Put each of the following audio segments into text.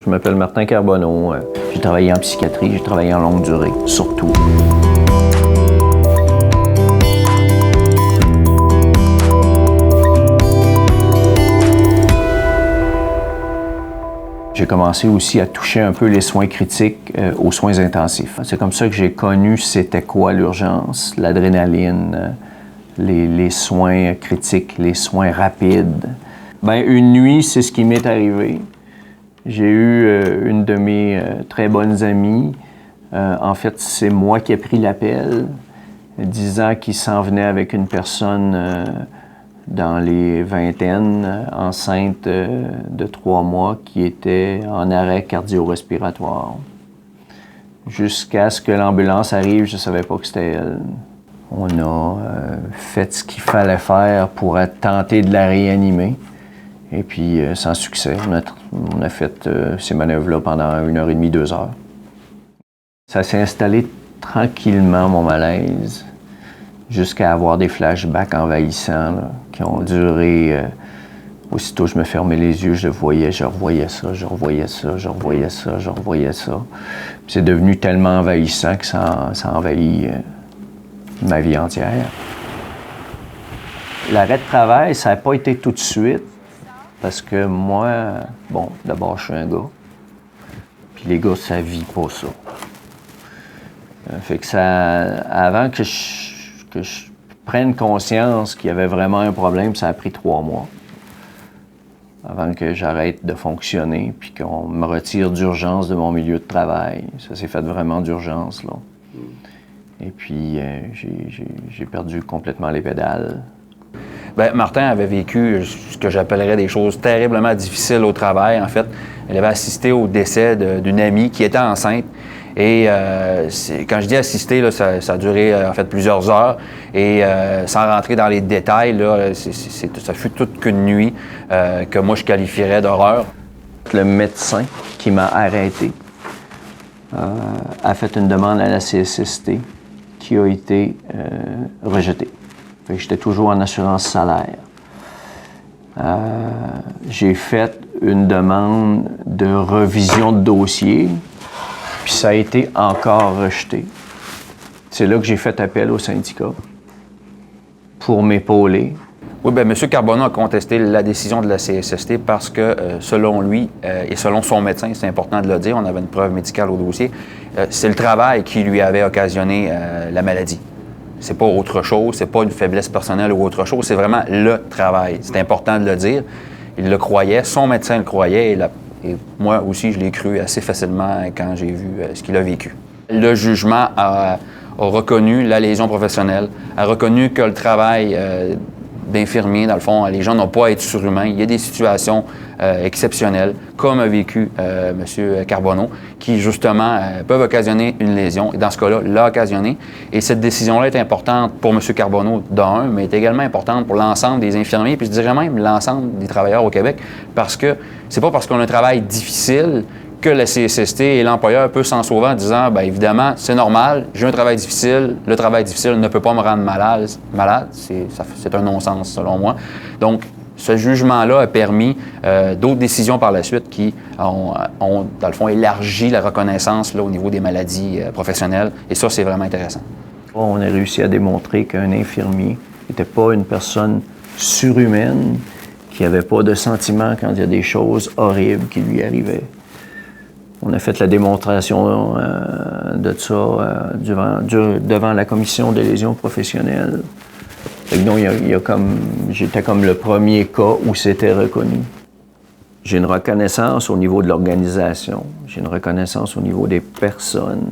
Je m'appelle Martin Carbonneau. J'ai travaillé en psychiatrie, j'ai travaillé en longue durée, surtout. J'ai commencé aussi à toucher un peu les soins critiques aux soins intensifs. C'est comme ça que j'ai connu c'était quoi l'urgence, l'adrénaline, les soins critiques, les soins rapides. Bien, une nuit, c'est ce qui m'est arrivé. J'ai eu une de mes très bonnes amies. En fait, c'est moi qui ai pris l'appel, disant qu'il s'en venait avec une personne dans les vingtaines, enceinte de 3 mois, qui était en arrêt cardio-respiratoire. Jusqu'à ce que l'ambulance arrive, je ne savais pas que c'était elle. On a fait ce qu'il fallait faire pour tenter de la réanimer. Et puis, sans succès, on a fait ces manœuvres-là pendant 1h30, 2 heures. Ça s'est installé tranquillement, mon malaise, jusqu'à avoir des flashbacks envahissants là, qui ont duré... aussitôt je me fermais les yeux, je revoyais ça, je revoyais ça. C'est devenu tellement envahissant que ça envahit ma vie entière. L'arrêt de travail, ça n'a pas été tout de suite. Parce que moi, bon, d'abord, je suis un gars. Puis les gars, ça vit pas ça. Fait que ça... Avant que je prenne conscience qu'il y avait vraiment un problème, ça a pris 3 mois. Avant que j'arrête de fonctionner, puis qu'on me retire d'urgence de mon milieu de travail. Ça s'est fait vraiment d'urgence, là. Et puis, j'ai perdu complètement les pédales. Bien, Martin avait vécu ce que j'appellerais des choses terriblement difficiles au travail. En fait, elle avait assisté au décès d'une amie qui était enceinte. Et quand je dis assister, là, ça a duré en fait plusieurs heures. Et sans rentrer dans les détails, là, ça fut toute qu'une nuit que moi je qualifierais d'horreur. Le médecin qui m'a arrêté a fait une demande à la CSST qui a été rejetée. J'étais toujours en assurance salaire. J'ai fait une demande de revision de dossier, puis ça a été encore rejeté. C'est là que j'ai fait appel au syndicat pour m'épauler. Oui, bien, M. Carbonneau a contesté la décision de la CSST parce que, selon lui et selon son médecin, c'est important de le dire, on avait une preuve médicale au dossier, c'est le travail qui lui avait occasionné la maladie. C'est pas autre chose, c'est pas une faiblesse personnelle ou autre chose, c'est vraiment le travail. C'est important de le dire. Il le croyait, son médecin le croyait et moi aussi, je l'ai cru assez facilement quand j'ai vu ce qu'il a vécu. Le jugement a reconnu la lésion professionnelle, a reconnu que le travail d'infirmier, dans le fond, les gens n'ont pas à être surhumains. Il y a des situations exceptionnelles, comme a vécu M. Carbonneau, qui, justement, peuvent occasionner une lésion. Et dans ce cas-là, l'a occasionné. Et cette décision-là est importante pour M. Carbonneau, d'un, mais est également importante pour l'ensemble des infirmiers, puis je dirais même l'ensemble des travailleurs au Québec, parce que c'est pas parce qu'on a un travail difficile que la CSST et l'employeur peuvent s'en sauver en disant, bien évidemment, c'est normal, j'ai un travail difficile, le travail difficile ne peut pas me rendre malade. C'est un non-sens, selon moi. Donc, ce jugement-là a permis d'autres décisions par la suite qui ont, dans le fond, élargi la reconnaissance là, au niveau des maladies professionnelles. Et ça, c'est vraiment intéressant. On a réussi à démontrer qu'un infirmier n'était pas une personne surhumaine, qui n'avait pas de sentiments quand il y a des choses horribles qui lui arrivaient. On a fait la démonstration de ça devant la commission des lésions professionnelles. Donc, j'étais comme le premier cas où c'était reconnu. J'ai une reconnaissance au niveau de l'organisation, j'ai une reconnaissance au niveau des personnes.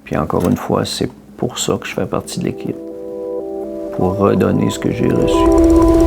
Puis encore une fois, c'est pour ça que je fais partie de l'équipe, pour redonner ce que j'ai reçu.